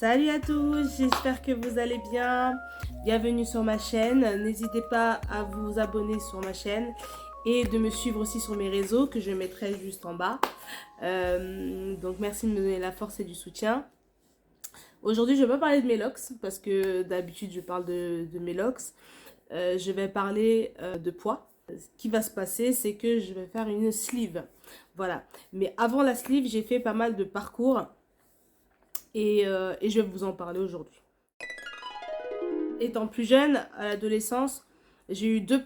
Salut à tous, j'espère que vous allez bien. Bienvenue sur ma chaîne. N'hésitez pas à vous abonner sur ma chaîne et de me suivre aussi sur mes réseaux que je mettrai juste en bas. Donc merci de me donner la force et du soutien. Aujourd'hui, je ne vais pas parler de mes locks parce que d'habitude je parle de mes locks. Je vais parler de poids. Ce qui va se passer, c'est que je vais faire une sleeve. Voilà. Mais avant la sleeve, j'ai fait pas mal de parcours et je vais vous en parler aujourd'hui. Étant plus jeune, à l'adolescence, j'ai eu deux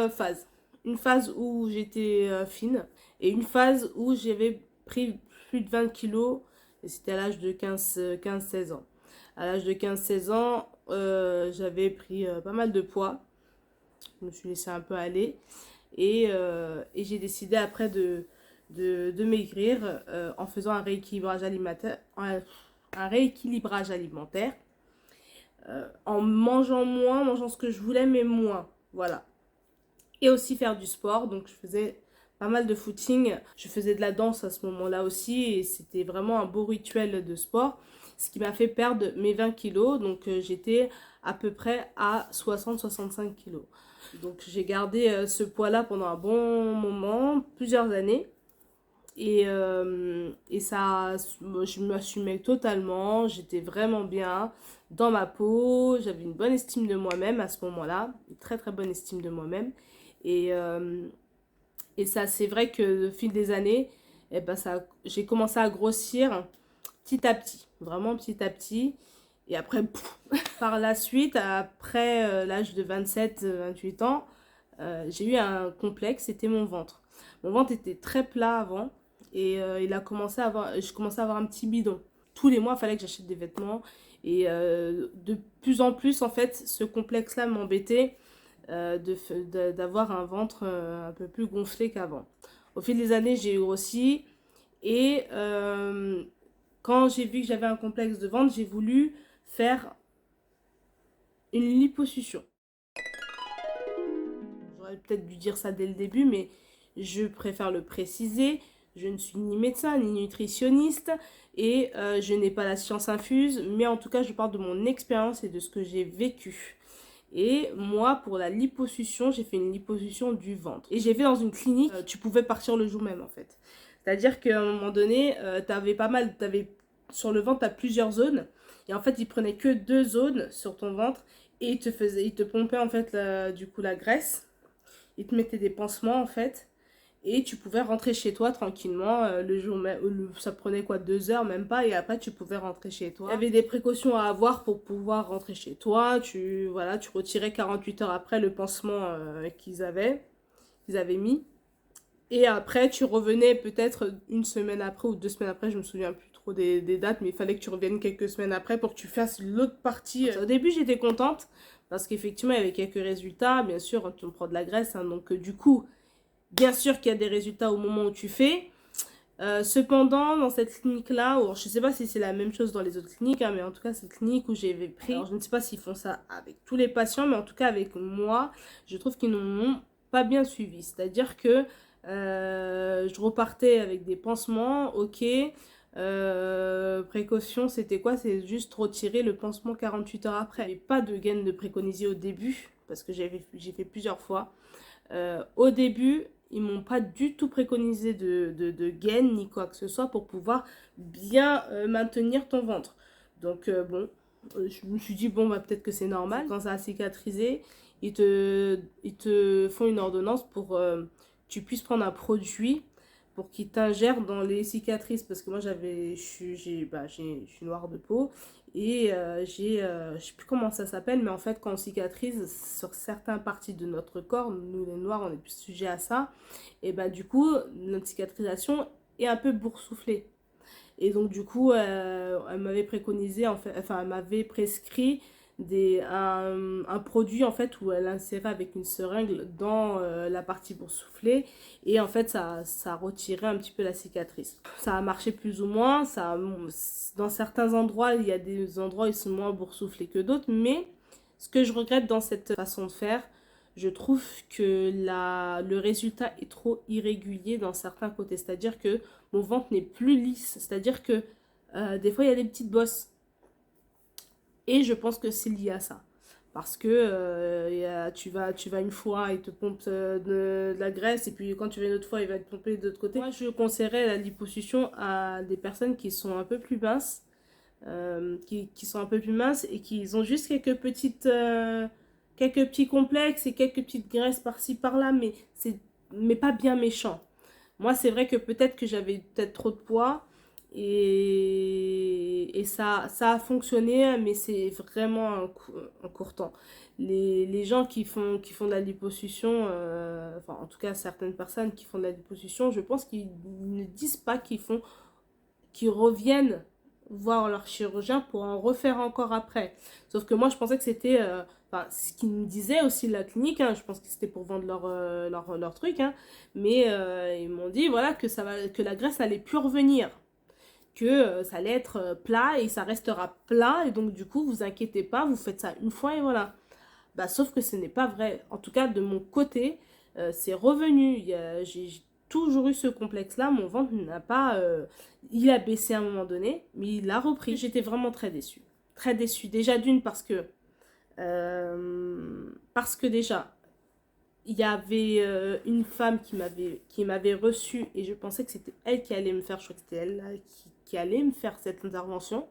phases. Une phase où j'étais fine et une phase où j'avais pris plus de 20 kilos et c'était à l'âge de 15-16 ans. À l'âge de 15-16 ans, j'avais pris pas mal de poids. Je me suis laissée un peu aller et j'ai décidé après de maigrir en faisant un rééquilibrage alimentaire. Un rééquilibrage alimentaire en mangeant ce que je voulais, mais moins. Voilà. Et aussi faire du sport. Donc, je faisais pas mal de footing. Je faisais de la danse à ce moment-là aussi. Et c'était vraiment un beau rituel de sport. Ce qui m'a fait perdre mes 20 kilos. Donc, j'étais à peu près à 60-65 kilos. Donc, j'ai gardé ce poids-là pendant un bon moment, plusieurs années. Et ça, je m'assumais totalement, j'étais vraiment bien dans ma peau, j'avais une bonne estime de moi-même à ce moment-là, une très très bonne estime de moi-même. Et, euh, et ça, c'est vrai que au fil des années, eh ben j'ai commencé à grossir petit à petit, vraiment petit à petit. Et après, par la suite, après l'âge de 27-28 ans, j'ai eu un complexe, c'était mon ventre. Mon ventre était très plat avant et je commençais à avoir un petit bidon. Tous les mois, il fallait que j'achète des vêtements et de plus en plus, en fait, ce complexe-là m'embêtait d'avoir un ventre un peu plus gonflé qu'avant. Au fil des années, j'ai grossi et quand j'ai vu que j'avais un complexe de ventre, j'ai voulu faire une liposuction. J'aurais peut-être dû dire ça dès le début, mais je préfère le préciser. Je ne suis ni médecin ni nutritionniste et je n'ai pas la science infuse, mais en tout cas, je parle de mon expérience et de ce que j'ai vécu. Et moi, pour la liposuction, j'ai fait une liposuction du ventre. Et j'ai fait dans une clinique, tu pouvais partir le jour même en fait. C'est-à-dire qu'à un moment donné, sur le ventre, tu as plusieurs zones. Et en fait, ils prenaient que deux zones sur ton ventre et ils te pompaient en fait du coup la graisse. Ils te mettaient des pansements en fait. Et tu pouvais rentrer chez toi tranquillement le jour même. Ça prenait quoi, 2 heures, même pas. Et après, tu pouvais rentrer chez toi. Il y avait des précautions à avoir pour pouvoir rentrer chez toi. Voilà, tu retirais 48 heures après le pansement qu'ils avaient mis. Et après, tu revenais peut-être une semaine après ou 2 semaines après, je me souviens plus trop des dates, mais il fallait que tu reviennes quelques semaines après pour que tu fasses l'autre partie. Au début, j'étais contente parce qu'effectivement, il y avait quelques résultats. Bien sûr, tu me prends de la graisse, hein, donc du coup, bien sûr qu'il y a des résultats au moment où tu fais. Cependant, dans cette clinique-là, je ne sais pas si c'est la même chose dans les autres cliniques, hein, mais en tout cas, cette clinique où j'avais pris, alors je ne sais pas s'ils font ça avec tous les patients, mais en tout cas avec moi, je trouve qu'ils ne m'ont pas bien suivi. C'est-à-dire que je repartais avec des pansements, ok. Précaution, c'était quoi? C'est juste retirer le pansement 48 heures après. Il n'y avait pas de gaine de préconiser au début, parce que j'ai fait plusieurs fois. Au début, ils m'ont pas du tout préconisé de gaine ni quoi que ce soit pour pouvoir bien maintenir ton ventre. Donc bon, je me suis dit bon bah peut-être que c'est normal. Quand ça a cicatrisé, ils te font une ordonnance pour que tu puisses prendre un produit pour qu'ils t'ingèrent dans les cicatrices parce que moi je suis noire de peau et je sais plus comment ça s'appelle, mais en fait, quand on cicatrise sur certaines parties de notre corps, nous les noirs, on est plus sujets à ça, et bah du coup, notre cicatrisation est un peu boursouflée. Et donc, du coup, elle m'avait préconisé, en fait, enfin, elle m'avait prescrit un produit, en fait, où elle insérait avec une seringue dans la partie boursouflée. Et en fait, ça retirait un petit peu la cicatrice. Ça a marché plus ou moins. Dans certains endroits, il y a des endroits où ils sont moins boursouflés que d'autres. Mais ce que je regrette dans cette façon de faire, je trouve que le résultat est trop irrégulier dans certains côtés. C'est-à-dire que mon ventre n'est plus lisse. C'est-à-dire que des fois, il y a des petites bosses. Et je pense que c'est lié à ça. Parce que tu vas une fois, il te pompe de la graisse, et puis quand tu vas une autre fois, il va te pomper de l'autre côté. Moi, je conseillerais la liposuction à des personnes qui sont un peu plus minces, qui sont un peu plus minces et qui ont juste quelques petits complexes et quelques petites graisses par-ci, par-là, mais pas bien méchant. Moi, c'est vrai que peut-être que j'avais peut-être trop de poids et ça a fonctionné, mais c'est vraiment un court temps. Les gens qui font de la liposuction, enfin en tout cas certaines personnes qui font de la liposuction, je pense qu'ils ne disent pas qu'ils reviennent voir leur chirurgien pour en refaire encore après. Sauf que moi, je pensais que c'était... enfin, ce qu'ils me disaient aussi la clinique, hein, je pense que c'était pour vendre leur truc, hein, mais ils m'ont dit voilà, que la graisse allait plus revenir, que ça allait être plat et ça restera plat, et donc du coup, vous inquiétez pas, vous faites ça une fois et voilà. Bah, sauf que ce n'est pas vrai. En tout cas, de mon côté, c'est revenu. J'ai toujours eu ce complexe-là. Mon ventre n'a pas... il a baissé à un moment donné, mais il a repris. J'étais vraiment très déçue. Très déçue. Déjà d'une parce que déjà, il y avait une femme qui m'avait reçue et je pensais que c'était elle qui allait me faire, je crois que c'était elle là, qui allait me faire cette intervention.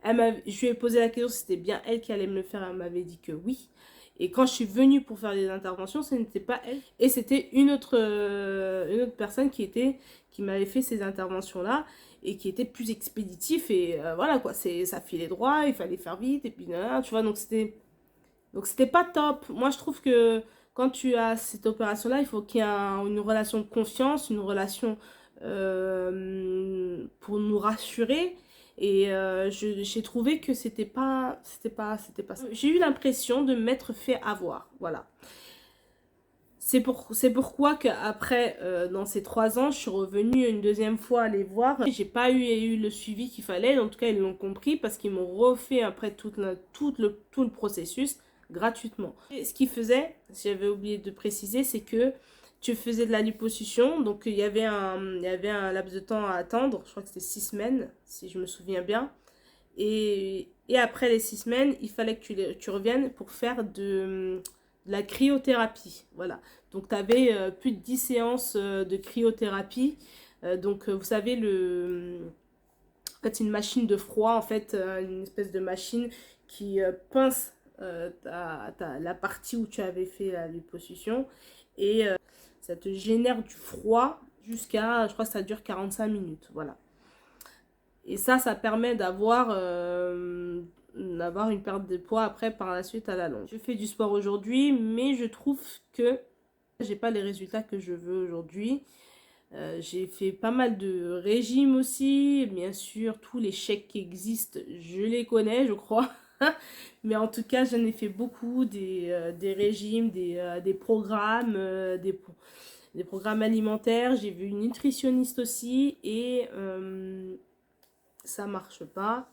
Je lui ai posé la question si c'était bien elle qui allait me le faire, elle m'avait dit que oui. Et quand je suis venue pour faire des interventions, ce n'était pas elle. Et c'était une autre personne qui m'avait fait ces interventions-là et qui était plus expéditif. Et voilà quoi, ça filait droit, il fallait faire vite. Et puis, tu vois, donc c'était pas top. Moi, je trouve que quand tu as cette opération-là, il faut qu'il y ait une relation de confiance, une relation pour nous rassurer. Et j'ai trouvé que c'était pas ça. J'ai eu l'impression de m'être fait avoir. Voilà. C'est pourquoi qu'après, dans ces 3 ans, je suis revenue une deuxième fois les voir. J'ai pas eu le suivi qu'il fallait. En tout cas, ils l'ont compris parce qu'ils m'ont refait après tout le processus gratuitement. Et ce qu'ils faisaient, j'avais oublié de préciser, c'est que tu faisais de la liposuction. Donc, il y avait un laps de temps à attendre. Je crois que c'était 6 semaines, si je me souviens bien. Et après les 6 semaines, il fallait que tu reviennes pour faire de la cryothérapie. Voilà. Donc, tu avais plus de 10 séances de cryothérapie. Donc, vous savez, en fait, c'est une machine de froid, en fait, une espèce de machine qui pince la partie où tu avais fait la liposuction. Et ça te génère du froid jusqu'à, je crois que ça dure 45 minutes. Voilà. Et ça permet d'avoir une perte de poids après par la suite à la longue. Je fais du sport aujourd'hui, mais je trouve que j'ai pas les résultats que je veux aujourd'hui. J'ai fait pas mal de régimes aussi. Bien sûr, tous les chèques qui existent, je les connais, je crois. Mais en tout cas, j'en ai fait beaucoup, des régimes, des programmes, des programmes alimentaires. J'ai vu une nutritionniste aussi et ça marche pas.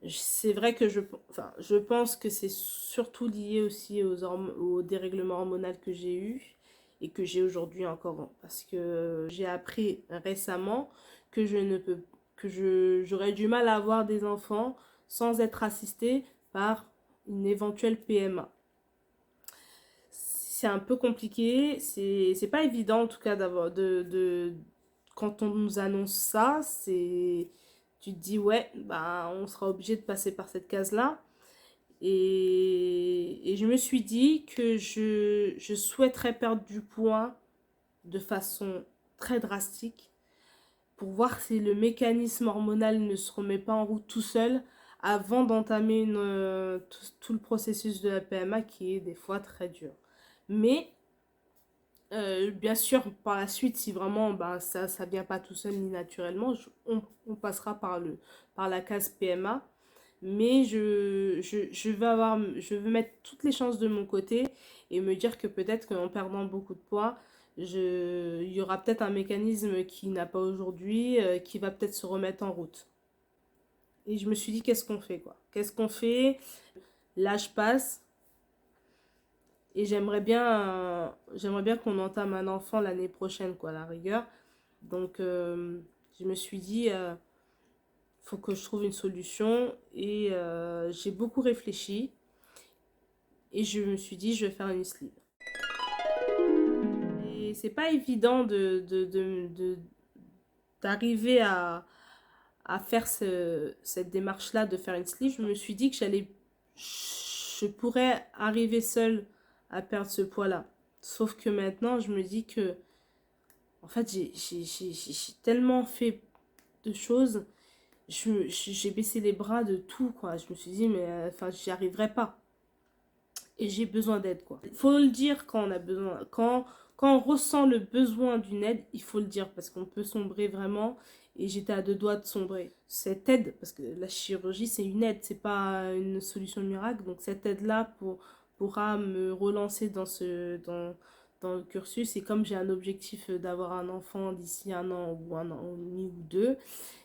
C'est vrai que je pense que c'est surtout lié aussi au dérèglement hormonal que j'ai eu et que j'ai aujourd'hui encore. Parce que j'ai appris récemment que j'aurais du mal à avoir des enfants sans être assistée par une éventuelle PMA. C'est un peu compliqué, c'est pas évident en tout cas quand on nous annonce ça, tu te dis ouais, bah on sera obligé de passer par cette case-là. Et je me suis dit que je souhaiterais perdre du poids de façon très drastique pour voir si le mécanisme hormonal ne se remet pas en route tout seul avant d'entamer tout le processus de la PMA qui est des fois très dur. Mais bien sûr, par la suite, si vraiment bah, ça vient pas tout seul ni naturellement, on passera par la case PMA. Mais je veux mettre toutes les chances de mon côté et me dire que peut-être qu'en perdant beaucoup de poids, il y aura peut-être un mécanisme qui n'a pas aujourd'hui, qui va peut-être se remettre en route. Et je me suis dit, qu'est-ce qu'on fait, quoi? Qu'est-ce qu'on fait? L'âge passe. Et j'aimerais bien qu'on entame un enfant l'année prochaine, quoi, à la rigueur. Donc, je me suis dit, faut que je trouve une solution. Et j'ai beaucoup réfléchi. Et je me suis dit, je vais faire une sleeve. Et c'est pas évident d'arriver à faire cette démarche-là de faire une sleeve. Je me suis dit que je pourrais arriver seule à perdre ce poids-là. Sauf que maintenant, je me dis que, en fait, j'ai tellement fait de choses. J'ai baissé les bras de tout, quoi. Je me suis dit, mais enfin, j'y arriverai pas. Et j'ai besoin d'aide, quoi. Il faut le dire quand on a besoin, quand on ressent le besoin d'une aide, il faut le dire parce qu'on peut sombrer vraiment. Et j'étais à 2 doigts de sombrer. Cette aide, parce que la chirurgie c'est une aide, c'est pas une solution miracle. Donc cette aide-là pourra me relancer dans le cursus. Et comme j'ai un objectif d'avoir un enfant d'ici 1 an ou 1 an et demi ou 2,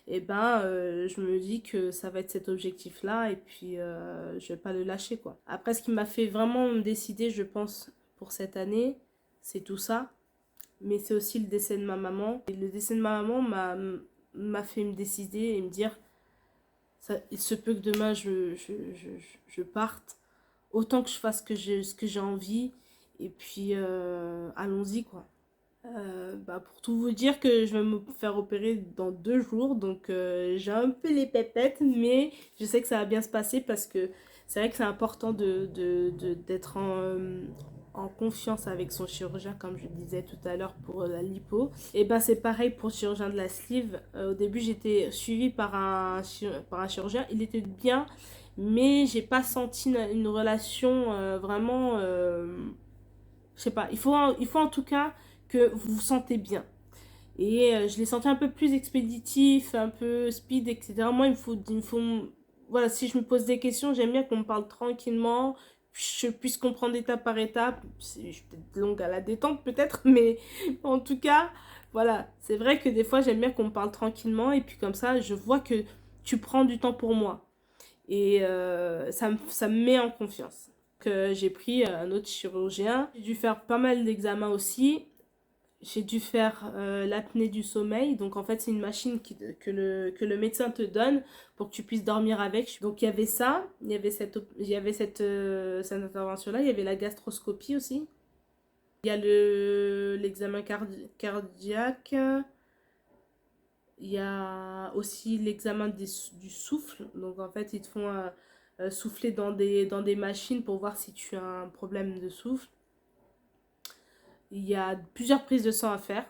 et ben je me dis que ça va être cet objectif-là et puis je vais pas le lâcher, quoi. Après, ce qui m'a fait vraiment me décider, je pense, pour cette année, c'est tout ça. Mais c'est aussi le décès de ma maman. Et le décès de ma maman m'a fait me décider et me dire, ça, il se peut que demain je parte. Autant que je fasse ce que j'ai envie. Et puis allons-y, quoi. Pour tout vous dire que je vais me faire opérer dans 2 jours, donc j'ai un peu les pépettes, mais je sais que ça va bien se passer parce que c'est vrai que c'est important d'être en confiance avec son chirurgien, comme je disais tout à l'heure pour la lipo. Et ben c'est pareil pour le chirurgien de la sleeve. Au début j'étais suivie par un chirurgien, il était bien, mais j'ai pas senti une relation vraiment... je sais pas, il faut en tout cas que vous vous sentez bien. Et je l'ai senti un peu plus expéditif, un peu speed, etc. Moi, voilà, si je me pose des questions, j'aime bien qu'on me parle tranquillement, je puisse comprendre étape par étape. Je suis peut-être longue à la détente, peut-être, mais en tout cas, voilà. C'est vrai que des fois, j'aime bien qu'on me parle tranquillement, et puis comme ça, je vois que tu prends du temps pour moi. Et ça me met en confiance. Que j'ai pris un autre chirurgien. J'ai dû faire pas mal d'examens aussi. J'ai dû faire l'apnée du sommeil. Donc en fait, c'est une machine que le médecin te donne pour que tu puisses dormir avec. Donc il y avait ça, il y avait cette intervention-là. Il y avait la gastroscopie aussi. Il y a l'examen cardiaque. Il y a aussi l'examen du souffle. Donc en fait, ils te font souffler dans des machines pour voir si tu as un problème de souffle. Il y a plusieurs prises de sang à faire.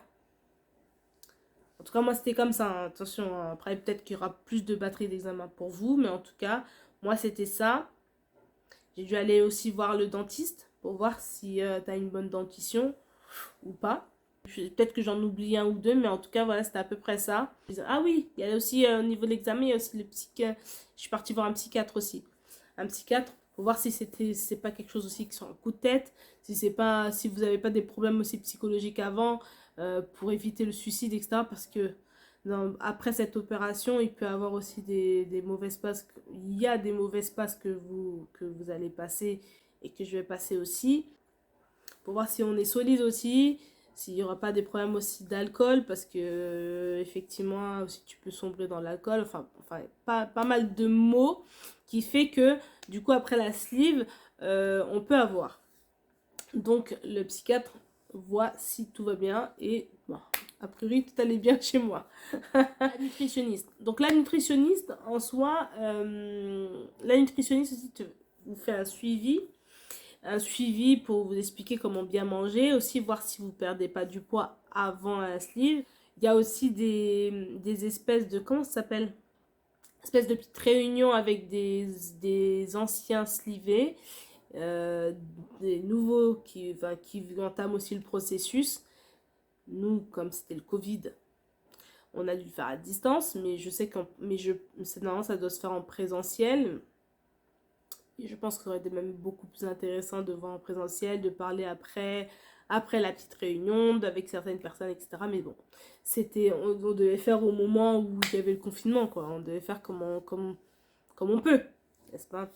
En tout cas, moi, c'était comme ça, hein. Attention, hein. Après, peut-être qu'il y aura plus de batteries d'examen pour vous. Mais en tout cas, moi, c'était ça. J'ai dû aller aussi voir le dentiste pour voir si tu as une bonne dentition ou pas. Peut-être que j'en oublie un ou deux, mais en tout cas, voilà, c'était à peu près ça. Ah oui, il y a aussi, au niveau de l'examen, il y a aussi le psychiatre. Je suis partie voir un psychiatre aussi. Un psychiatre pour voir si c'est pas quelque chose aussi qui sont un coup de tête, si vous n'avez pas des problèmes aussi psychologiques avant, pour éviter le suicide, etc. Parce que après cette opération, il peut y avoir aussi des mauvaises passes. Il y a des mauvaises passes que vous allez passer et que je vais passer aussi. Pour voir si on est solide aussi, s'il n'y aura pas des problèmes aussi d'alcool, parce que effectivement aussi tu peux sombrer dans l'alcool, enfin pas mal de mots qui fait que du coup après la sleeve on peut avoir. Donc le psychiatre voit si tout va bien et bon, a priori tout allait bien chez moi. La nutritionniste. Donc la nutritionniste en soi, la nutritionniste aussi vous fait un suivi pour vous expliquer comment bien manger, aussi voir si vous perdez pas du poids avant la sleeve. Il y a aussi des espèces de, comment ça s'appelle? Espèces de petites réunions avec des anciens slivés, des nouveaux qui entament aussi le processus. Nous, comme c'était le Covid, on a dû le faire à distance, mais je sais normalement ça doit se faire en présentiel. Et je pense que ça aurait été même beaucoup plus intéressant de voir en présentiel, de parler après la petite réunion, avec certaines personnes, etc. Mais bon, on devait faire au moment où il y avait le confinement, quoi. On devait faire comme on peut. n'est-ce pas?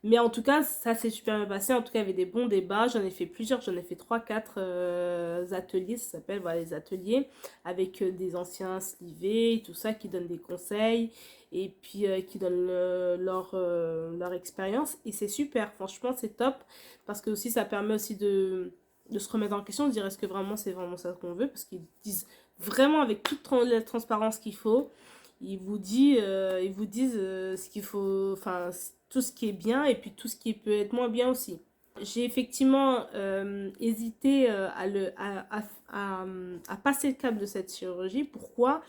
Mais en tout cas, ça s'est super bien passé. En tout cas, il y avait des bons débats. J'en ai fait plusieurs. J'en ai fait 3-4 ateliers. Ça s'appelle, voilà, les ateliers. Avec des anciens slivés, tout ça, qui donnent des conseils. Et puis, qui donnent leur expérience. Et c'est super. Franchement, c'est top. Parce que aussi, ça permet aussi de se remettre en question. De dire, est-ce que vraiment, c'est vraiment ça qu'on veut? Parce qu'ils disent vraiment avec toute la transparence qu'il faut. Ils vous disent ce qu'il faut, enfin, tout ce qui est bien et puis tout ce qui peut être moins bien aussi. J'ai effectivement hésité à passer le cap de cette chirurgie. Pourquoi?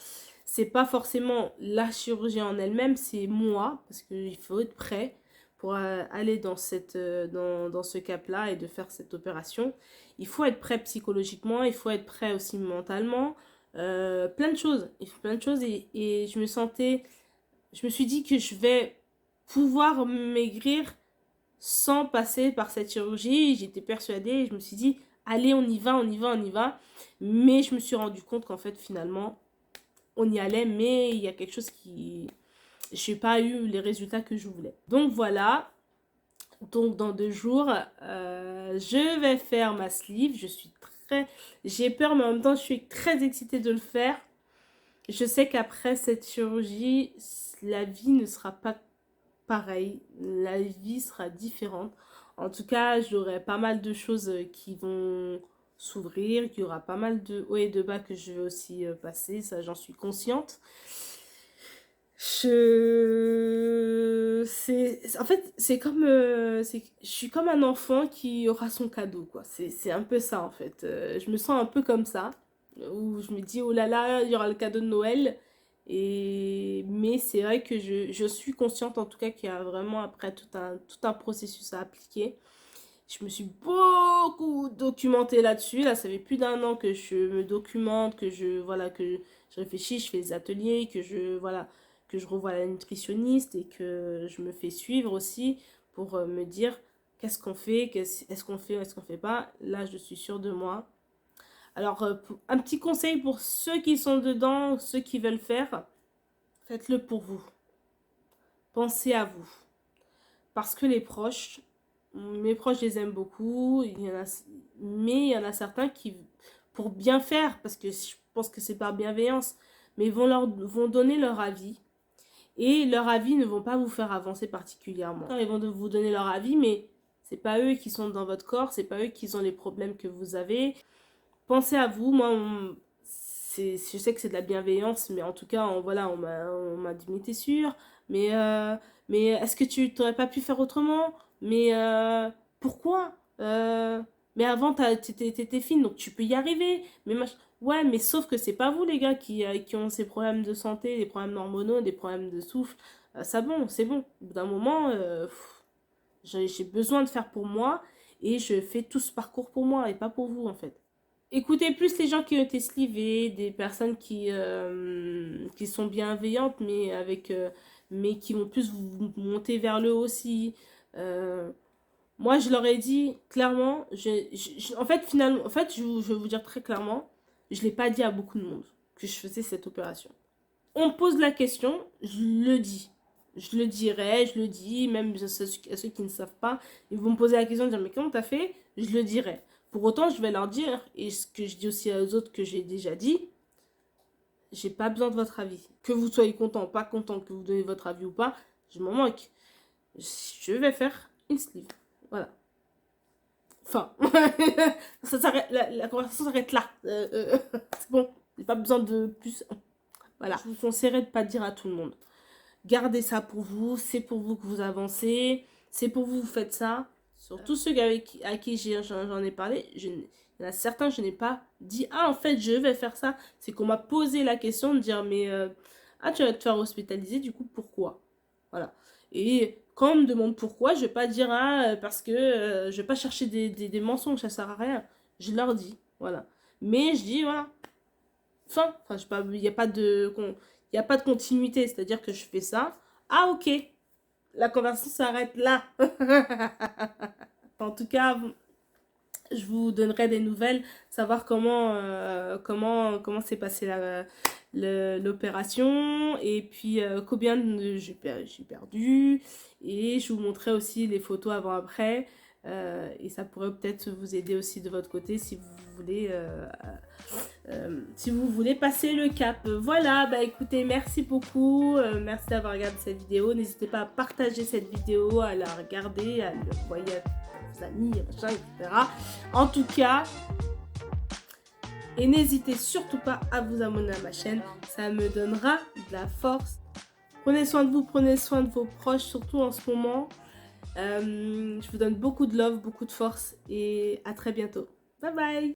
C'est pas forcément la chirurgie en elle-même, c'est moi, parce qu'il faut être prêt pour aller dans ce cap-là et de faire cette opération. Il faut être prêt psychologiquement, il faut être prêt aussi mentalement. Plein de choses et je me suis dit que je vais pouvoir maigrir sans passer par cette chirurgie. J'étais persuadée, je me suis dit, allez, on y va, on y va, on y va. Mais je me suis rendu compte qu'en fait, finalement, on y allait, mais il y a quelque chose qui... Je n'ai pas eu les résultats que je voulais. Donc voilà, donc dans 2 jours, je vais faire ma sleeve. J'ai peur, mais en même temps, je suis très excitée de le faire. Je sais qu'après cette chirurgie, la vie ne sera pas pareille. La vie sera différente. En tout cas, j'aurai pas mal de choses qui vont s'ouvrir. Il y aura pas mal de hauts et de bas que je vais aussi passer. Ça, j'en suis consciente. En fait, c'est comme... je suis comme un enfant qui aura son cadeau, quoi. C'est un peu ça, en fait. Je me sens un peu comme ça. Où je me dis, oh là là, il y aura le cadeau de Noël. Mais c'est vrai que je suis consciente, en tout cas, qu'il y a vraiment, après, tout un processus à appliquer. Je me suis beaucoup documentée là-dessus. Là, ça fait plus d'1 an que je me documente, voilà, que je réfléchis, je fais des ateliers, voilà, que je revois la nutritionniste et que je me fais suivre aussi pour me dire qu'est-ce qu'on fait, est-ce qu'on fait ou est-ce qu'on fait pas. Là, je suis sûre de moi. Alors, un petit conseil pour ceux qui sont dedans, ceux qui veulent faire, faites-le pour vous. Pensez à vous. Parce que mes proches, je les aime beaucoup, mais il y en a certains qui, pour bien faire, parce que je pense que c'est par bienveillance, mais vont donner leur avis. Et leur avis ne vont pas vous faire avancer particulièrement. Ils vont vous donner leur avis, mais c'est pas eux qui sont dans votre corps, c'est pas eux qui ont les problèmes que vous avez. Pensez à vous. Moi, je sais que c'est de la bienveillance, mais en tout cas, voilà, on m'a dit, mais t'es sûr? Mais est-ce que tu t'aurais pas pu faire autrement? Mais pourquoi? Mais avant, t'étais fine, donc tu peux y arriver. Ouais, mais sauf que c'est pas vous, les gars, qui ont ces problèmes de santé, des problèmes hormonaux, des problèmes de souffle. Ça bon, c'est bon. Au bout d'un moment, j'ai besoin de faire pour moi et je fais tout ce parcours pour moi et pas pour vous, en fait. Écoutez plus les gens qui ont été slivés, des personnes qui sont bienveillantes, mais qui vont plus vous monter vers le haut aussi. Euh, Moi, je leur ai dit clairement, en fait, finalement, en fait, je vais vous dire très clairement, je ne l'ai pas dit à beaucoup de monde que je faisais cette opération. On me pose la question, je le dis. Je le dirai, je le dis, même à ceux qui ne savent pas, ils vont me poser la question de dire, mais comment t'as fait? Je le dirai. Pour autant, je vais leur dire, et ce que je dis aussi aux autres que j'ai déjà dit, j'ai pas besoin de votre avis. Que vous soyez content ou pas content, que vous donnez votre avis ou pas, je m'en moque. Je vais faire une sleeve. Voilà. Enfin, la conversation s'arrête là. C'est bon, j'ai pas besoin de plus. Voilà. Je vous conseillerais de ne pas dire à tout le monde. Gardez ça pour vous, c'est pour vous que vous avancez, c'est pour vous, vous faites ça. Surtout ceux à qui j'en ai parlé, il y en a certains, je n'ai pas dit, ah en fait je vais faire ça. C'est qu'on m'a posé la question de dire, mais ah tu vas te faire hospitaliser, du coup pourquoi? Voilà. Et quand on me demande pourquoi, je vais pas dire, ah parce que je vais pas chercher des mensonges, ça sert à rien. Je leur dis, voilà. Mais je dis, voilà. Enfin, il n'y a pas de... Il n'y a pas de continuité, c'est-à-dire que je fais ça. Ah, ok. La conversation s'arrête là. En tout cas, je vous donnerai des nouvelles, savoir comment s'est passée l'opération et puis combien j'ai perdu, et je vous montrerai aussi les photos avant-après. Et ça pourrait peut-être vous aider aussi de votre côté si vous voulez passer le cap. Voilà, bah écoutez, merci beaucoup, merci d'avoir regardé cette vidéo. N'hésitez pas à partager cette vidéo, à la regarder, à l'envoyer à vos amis, machin, etc. En tout cas, et n'hésitez surtout pas à vous abonner à ma chaîne, ça me donnera de la force. Prenez soin de vous, prenez soin de vos proches, surtout en ce moment. Je vous donne beaucoup de love, beaucoup de force et à très bientôt. Bye bye!